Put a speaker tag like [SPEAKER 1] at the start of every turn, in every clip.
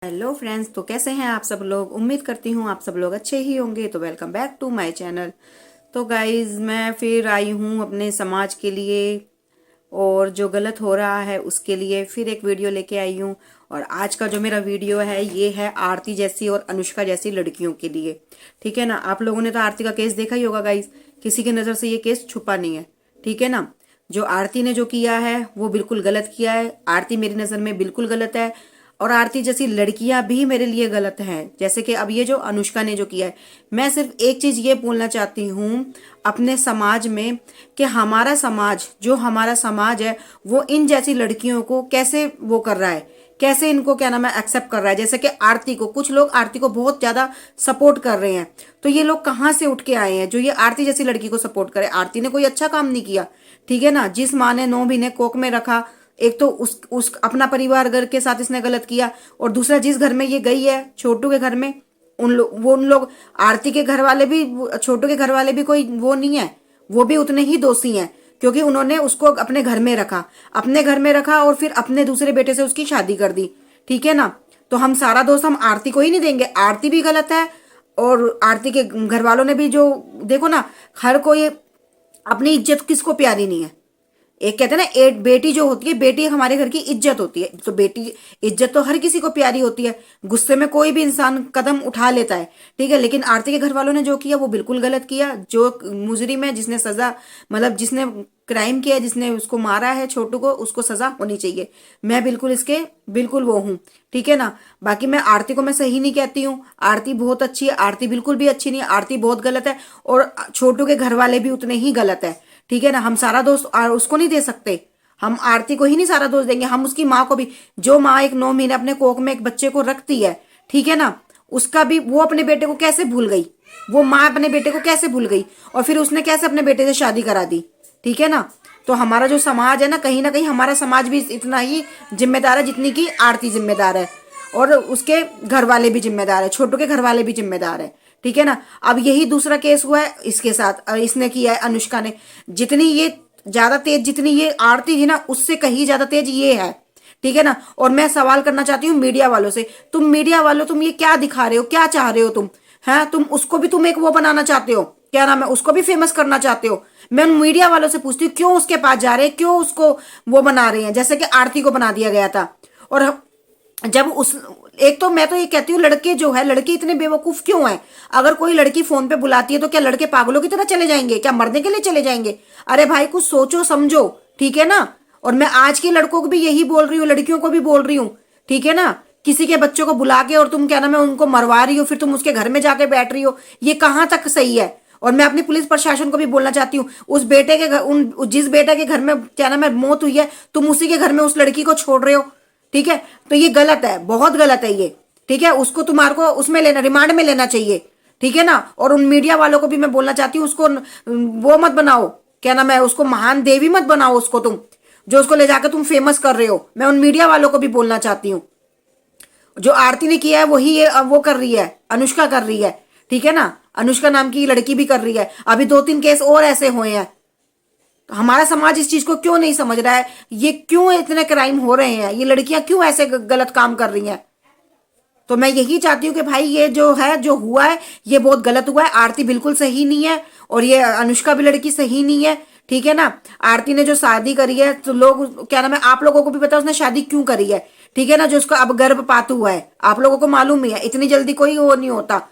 [SPEAKER 1] Hello friends, तो कैसे हैं आप सब लोग। उम्मीद करती हूँ आप सब लोग अच्छे ही होंगे। तो welcome back to my channel. तो गाइज, मैं फिर आई हूँ अपने समाज के लिए और जो गलत हो रहा है उसके लिए फिर एक वीडियो लेके आई हूँ। और आज का जो मेरा वीडियो है ये है आरती जैसी और अनुष्का जैसी लड़कियों के लिए। ठीक है ना। आप लोगों ने तो आरती का केस देखा ही होगा गाइज, किसी की नज़र से ये केस छुपा नहीं है। ठीक है ना। जो आरती ने जो किया है वो बिल्कुल गलत किया है। आरती मेरी नज़र में बिल्कुल गलत है और आरती जैसी लड़कियां भी मेरे लिए गलत हैं। जैसे कि अब ये जो अनुष्का ने जो किया है, मैं सिर्फ एक चीज ये बोलना चाहती हूँ अपने समाज में कि हमारा समाज है वो इन जैसी लड़कियों को कैसे वो कर रहा है, कैसे इनको क्या नाम है एक्सेप्ट कर रहा है। जैसे कि आरती को, कुछ लोग आरती को बहुत ज्यादा सपोर्ट कर रहे हैं। तो ये लोग कहाँ से उठ के आए हैं जो ये आरती जैसी लड़की को सपोर्ट करे। आरती ने कोई अच्छा काम नहीं किया। ठीक है ना। जिस माँ ने 9 महीने कोख में रखा, एक तो उस अपना परिवार घर के साथ इसने गलत किया, और दूसरा जिस घर में ये गई है छोटू के घर में, उन लोग आरती के घर वाले भी, छोटू के घर वाले भी कोई वो नहीं है, वो भी उतने ही दोषी हैं। क्योंकि उन्होंने उसको अपने घर में रखा, और फिर अपने दूसरे बेटे से उसकी शादी कर दी। ठीक है ना। तो हम सारा दोष हम आरती को ही नहीं देंगे। आरती भी गलत है और आरती के घर वालों ने भी, जो देखो ना, हर कोई अपनी इज्जत किसको प्यारी नहीं है। एक कहते हैं ना, एक बेटी जो होती है, बेटी हमारे घर की इज्जत होती है। तो बेटी इज्जत तो हर किसी को प्यारी होती है। गुस्से में कोई भी इंसान कदम उठा लेता है। ठीक है। लेकिन आरती के घर वालों ने जो किया वो बिल्कुल गलत किया। जो मुजरिम है, जिसने सजा, मतलब जिसने क्राइम किया, जिसने उसको मारा है छोटू को, उसको सजा होनी चाहिए। मैं बिल्कुल इसके बिल्कुल वो हूँ। ठीक है ना। बाकी मैं आरती को मैं सही नहीं कहती हूँ। आरती बहुत अच्छी है। आरती बिल्कुल भी अच्छी नहीं है। आरती बहुत गलत है और छोटू के घर वाले भी उतने ही गलत है। ठीक है ना। हम सारा दोष उसको नहीं दे सकते। हम आरती को ही नहीं सारा दोष देंगे, हम उसकी माँ को भी। जो माँ एक 9 महीने अपने कोख में एक बच्चे को रखती है, ठीक है ना, उसका भी वो अपने बेटे को कैसे भूल गई। वो माँ अपने बेटे को कैसे भूल गई और फिर उसने कैसे अपने बेटे से शादी करा दी। ठीक है ना। तो हमारा जो समाज है ना, कहीं ना कहीं हमारा समाज भी इतना ही जिम्मेदार है जितनी की आरती जिम्मेदार है। और उसके घर वाले भी जिम्मेदार है, छोटू के घर वाले भी जिम्मेदार है। ठीक है ना। अब यही दूसरा केस हुआ है इसके साथ, इसने किया है अनुष्का ने। जितनी ये ज्यादा तेज, जितनी ये आरती थी ना, उससे कहीं ज्यादा तेज ये है। ठीक है ना। और मैं सवाल करना चाहती हूँ मीडिया वालों से, तुम मीडिया वालों, तुम ये क्या दिखा रहे हो, क्या चाह रहे हो तुम? हैं, तुम उसको भी, तुम एक वो बनाना चाहते हो, क्या नाम है, उसको भी फेमस करना चाहते हो। मैं उन मीडिया वालों से पूछती हूँ, क्यों उसके पास जा रहे हैं, क्यों उसको वो बना रहे हैं जैसे कि आरती को बना दिया गया था। और जब उस, एक तो मैं तो ये कहती हूँ, लड़के जो है, लड़के इतने बेवकूफ क्यों हैं? अगर कोई लड़की फोन पे बुलाती है तो क्या लड़के पागलों की तरह चले जाएंगे? क्या मरने के लिए चले जाएंगे? अरे भाई, कुछ सोचो समझो। ठीक है ना। और मैं आज के लड़कों को भी यही बोल रही हूँ, लड़कियों को भी बोल रही हूँ। ठीक है ना। किसी के बच्चों को बुला के और तुम क्या नाम है उनको मरवा रही हो, फिर तुम उसके घर में जाके बैठ रही हो, ये कहाँ तक सही है? और मैं अपनी पुलिस प्रशासन को भी बोलना चाहती हूँ, उस बेटे के घर, जिस बेटे के घर में क्या नाम है मौत हुई है, तुम उसी के घर में उस लड़की को छोड़ रहे हो। ठीक है। तो ये गलत है, बहुत गलत है ये। ठीक है। उसको तुम्हारे को उसमें लेना, रिमांड में लेना चाहिए। ठीक है ना। और उन मीडिया वालों को भी मैं बोलना चाहती हूँ, उसको वो मत बनाओ, क्या नाम है, उसको महान देवी मत बनाओ उसको, तुम जो उसको ले जाकर तुम फेमस कर रहे हो। मैं उन मीडिया वालों को भी बोलना चाहती हूँ, जो आरती ने किया है वही ये वो कर रही है, अनुष्का कर रही है। ठीक है ना। अनुष्का नाम की लड़की भी कर रही है। अभी 2-3 केस और ऐसे हुए हैं। तो हमारा समाज इस चीज को क्यों नहीं समझ रहा है? ये क्यों इतने क्राइम हो रहे हैं? ये लड़कियां क्यों ऐसे गलत काम कर रही हैं? तो मैं यही चाहती हूँ कि भाई ये जो है, जो हुआ है, ये बहुत गलत हुआ है। आरती बिल्कुल सही नहीं है और ये अनुष्का भी लड़की सही नहीं है। ठीक है ना। आरती ने जो शादी करी है, तो लोग क्या नाम है, आप लोगों को भी पता है उसने शादी क्यों करी है। ठीक है ना। जो उसका अब गर्भपात हुआ है, आप लोगों को मालूम ही है, इतनी जल्दी कोई वो नहीं होता।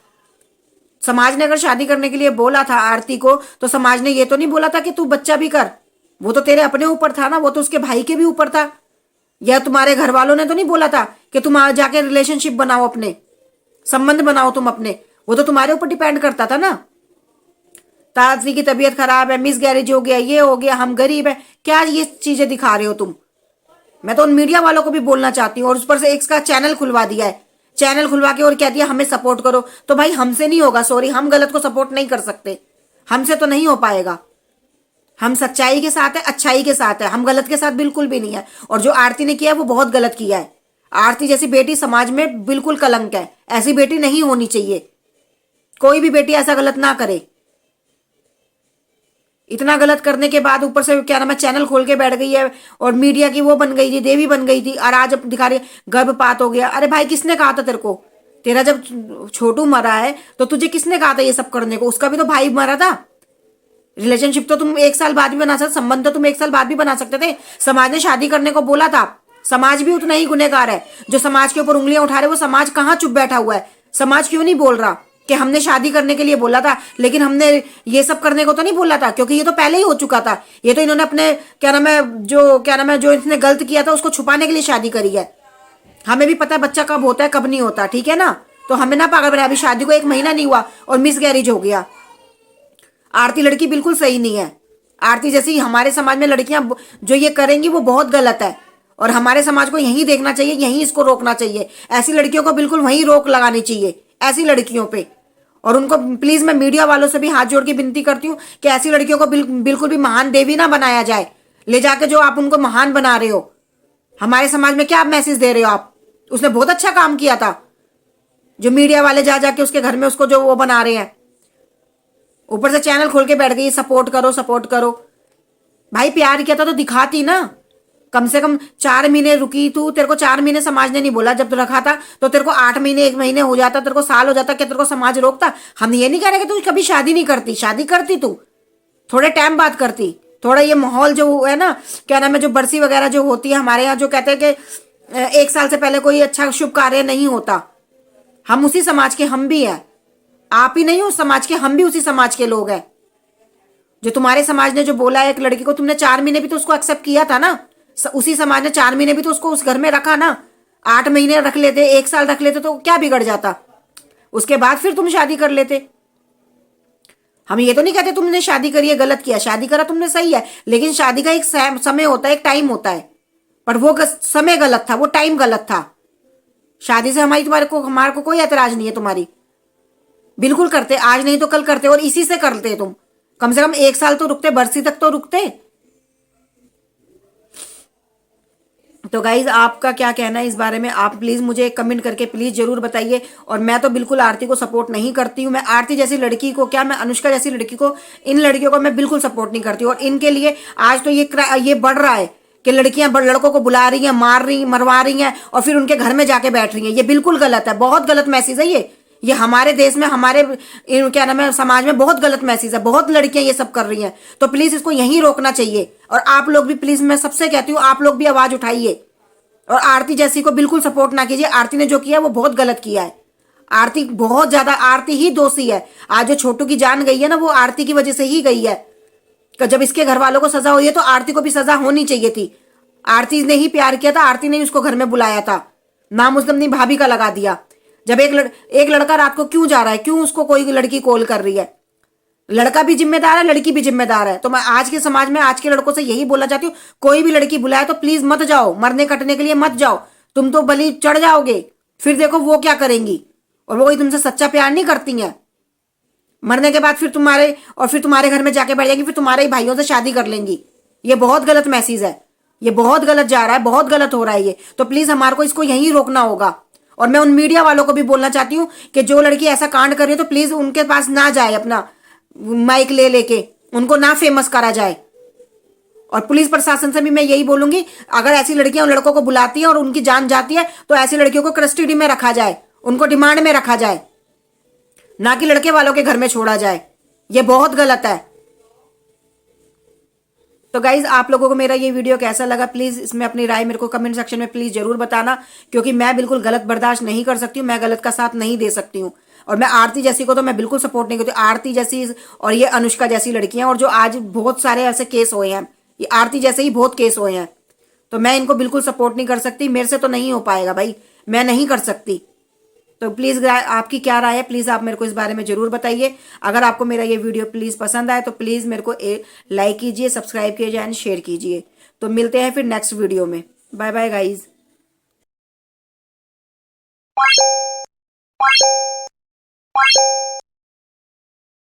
[SPEAKER 1] समाज ने अगर शादी करने के लिए बोला था आरती को, तो समाज ने ये तो नहीं बोला था कि तू बच्चा भी कर। वो तो तेरे अपने ऊपर था ना, वो तो उसके भाई के भी ऊपर था। या तुम्हारे घर वालों ने तो नहीं बोला था कि तुम जाके रिलेशनशिप बनाओ, अपने संबंध बनाओ तुम अपने। वो तो तुम्हारे ऊपर डिपेंड करता था ना। ताजी की तबीयत खराब है, मिस गैरेज हो गया, ये हो गया, हम गरीब है, क्या ये चीजें दिखा रहे हो तुम? मैं तो उन मीडिया वालों को भी बोलना चाहती हूँ। और उस पर से एक का चैनल खुलवा दिया है, चैनल खुलवा के और कह दिया हमें सपोर्ट करो। तो भाई हमसे नहीं होगा, सॉरी, हम गलत को सपोर्ट नहीं कर सकते, हमसे तो नहीं हो पाएगा। हम सच्चाई के साथ है, अच्छाई के साथ है, हम गलत के साथ बिल्कुल भी नहीं है। और जो आरती ने किया है वो बहुत गलत किया है। आरती जैसी बेटी समाज में बिल्कुल कलंक है, ऐसी बेटी नहीं होनी चाहिए। कोई भी बेटी ऐसा गलत ना करे। इतना गलत करने के बाद ऊपर से क्या नाम है चैनल खोल के बैठ गई है और मीडिया की वो बन गई थी, देवी बन गई थी, और आज अब दिखा रही है गर्भपात हो गया। अरे भाई किसने कहा था तेरे को? तेरा जब छोटू मरा है तो तुझे किसने कहा था ये सब करने को? उसका भी तो भाई मरा था। रिलेशनशिप तो तुम 1 साल बाद भी बना सकते, संबंध तो तुम 1 साल बाद भी बना सकते थे। समाज ने शादी करने को बोला था। समाज भी उतना ही गुनहगार है। जो समाज के ऊपर उंगलियां उठा रहे वो समाज कहाँ चुप बैठा हुआ है? समाज क्यों नहीं बोल रहा कि हमने शादी करने के लिए बोला था लेकिन हमने ये सब करने को तो नहीं बोला था? क्योंकि ये तो पहले ही हो चुका था। ये तो इन्होंने अपने क्या नाम है जो इसने गलत किया था उसको छुपाने के लिए शादी करी है। हमें भी पता है बच्चा कब होता है कब नहीं होता, ठीक है ना? तो हमें ना पागल बनाया। अभी शादी को 1 महीना नहीं हुआ और मिसगैरेज हो गया। आरती लड़की बिल्कुल सही नहीं है। आरती जैसी हमारे समाज में लड़कियां जो ये करेंगी वो बहुत गलत है और हमारे समाज को यही देखना चाहिए, यही इसको रोकना चाहिए। ऐसी लड़कियों को बिल्कुल वहीं रोक लगानी चाहिए, ऐसी लड़कियों पे। और उनको प्लीज मैं मीडिया वालों से भी हाथ जोड़ के विनती करती हूँ कि ऐसी लड़कियों को बिल्कुल भी महान देवी ना बनाया जाए। ले जाके जो आप उनको महान बना रहे हो, हमारे समाज में क्या मैसेज दे रहे हो आप? उसने बहुत अच्छा काम किया था जो मीडिया वाले जा जाके उसके घर में उसको जो वो बना रहे हैं। ऊपर से चैनल खोल के बैठ गई सपोर्ट करो सपोर्ट करो। भाई प्यार किया था तो दिखाती ना, कम से कम 4 महीने रुकी तू। तेरे को 4 महीने समाज ने नहीं बोला जब तू रखा था, तो तेरे को 8 महीने 1 महीने हो जाता, तेरे को साल हो जाता, क्या तेरे को समाज रोकता? हम ये नहीं कह रहे कि तू कभी शादी नहीं करती, शादी करती तू थोड़े टाइम बाद करती। थोड़ा ये माहौल जो है ना, क्या नाम है, जो बरसी वगैरह जो होती है हमारे यहाँ, जो कहते हैं कि 1 साल से पहले कोई अच्छा शुभ कार्य नहीं होता। हम उसी समाज के हम भी हैं, आप ही नहीं हो समाज के, हम भी उसी समाज के लोग हैं। जो तुम्हारे समाज ने जो बोला है एक लड़की को, तुमने 4 महीने भी तो उसको एक्सेप्ट किया था ना। उसी समाज ने 4 महीने भी तो उसको उस घर में रखा ना। 8 महीने रख लेते, 1 साल रख लेते तो क्या बिगड़ जाता? उसके बाद फिर तुम शादी कर लेते। हम ये तो नहीं कहते तुमने शादी करी है गलत किया, शादी करा तुमने सही है, लेकिन शादी का एक समय होता है, एक टाइम होता है। पर वो समय गलत था, वो टाइम गलत था। शादी से हमारे को कोई ऐतराज नहीं है तुम्हारी, बिल्कुल करते, आज नहीं तो कल करते, और इसी से करते तुम। कम से कम 1 साल तो रुकते, बरसी तक तो रुकते। तो गाइज आपका क्या कहना है इस बारे में? आप प्लीज मुझे कमेंट करके प्लीज जरूर बताइए। और मैं तो बिल्कुल आरती को सपोर्ट नहीं करती हूँ। मैं आरती जैसी लड़की को क्या, मैं अनुष्का जैसी लड़की को, इन लड़कियों को मैं बिल्कुल सपोर्ट नहीं करती हूँ। और इनके लिए आज तो ये बढ़ रहा है कि लड़कियां लड़कों को बुला रही हैं, मार रही, मरवा रही हैं और फिर उनके घर में जाके बैठ रही हैं। ये बिल्कुल गलत है, बहुत गलत मैसेज है ये हमारे देश में, हमारे क्या नाम है समाज में बहुत गलत मैसेज है। बहुत लड़कियां ये सब कर रही हैं, तो प्लीज इसको यहीं रोकना चाहिए। और आप लोग भी प्लीज, मैं सबसे कहती हूँ, आप लोग भी आवाज उठाइए और आरती जैसी को बिल्कुल सपोर्ट ना कीजिए। आरती ने जो किया वो बहुत गलत किया है। आरती बहुत ज्यादा, आरती ही दोषी है। आज जो छोटू की जान गई है ना, वो आरती की वजह से ही गई है। जब इसके घर वालों को सजा हुई है तो आरती को भी सजा होनी चाहिए थी। आरती ने ही प्यार किया था, आरती ने ही उसको घर में बुलाया था, नाम उसने अपनी भाभी का लगा दिया। जब एक लड़का रात को क्यों जा रहा है, क्यों उसको कोई लड़की कॉल कर रही है? लड़का भी जिम्मेदार है, लड़की भी जिम्मेदार है। तो मैं आज के समाज में, आज के लड़कों से यही बोलना चाहती हूँ, कोई भी लड़की बुलाए तो प्लीज मत जाओ, मरने कटने के लिए मत जाओ। तुम तो बलि चढ़ जाओगे, फिर देखो वो क्या करेंगी। और वो कोई तुमसे सच्चा प्यार नहीं करती हैं। मरने के बाद फिर तुम्हारे घर में जाके बैठ जाएंगी, फिर तुम्हारे ही भाइयों से शादी कर लेंगी। ये बहुत गलत मैसेज है, ये बहुत गलत जा रहा है, बहुत गलत हो रहा है ये। तो प्लीज हमारे को इसको यहीं रोकना होगा। और मैं उन मीडिया वालों को भी बोलना चाहती हूँ कि जो लड़की ऐसा कांड कर रही है तो प्लीज उनके पास ना जाए, अपना माइक ले लेके उनको ना फेमस करा जाए। और पुलिस प्रशासन से भी मैं यही बोलूंगी, अगर ऐसी लड़कियां उन लड़कों को बुलाती हैं और उनकी जान जाती है तो ऐसी लड़कियों को कस्टडी में रखा जाए, उनको डिमांड में रखा जाए, ना कि लड़के वालों के घर में छोड़ा जाए। ये बहुत गलत है। तो गाइज आप लोगों को मेरा ये वीडियो कैसा लगा, प्लीज इसमें अपनी राय मेरे को कमेंट सेक्शन में प्लीज जरूर बताना, क्योंकि मैं बिल्कुल गलत बर्दाश्त नहीं कर सकती हूँ, मैं गलत का साथ नहीं दे सकती हूँ। और मैं आरती जैसी को तो मैं बिल्कुल सपोर्ट नहीं करती। आरती जैसी और ये अनुष्का जैसी लड़कियां, और जो आज बहुत सारे ऐसे केस हुए हैं, ये आरती जैसे ही बहुत केस हुए हैं, तो मैं इनको बिल्कुल सपोर्ट नहीं कर सकती। मेरे से तो नहीं हो पाएगा भाई, मैं नहीं कर सकती। तो प्लीज आपकी क्या राय है, प्लीज आप मेरे को इस बारे में जरूर बताइए। अगर आपको मेरा ये वीडियो प्लीज पसंद आए तो प्लीज मेरे को लाइक कीजिए, सब्सक्राइब कीजिए एंड शेयर कीजिए। तो मिलते हैं फिर नेक्स्ट वीडियो में। Bye bye guys.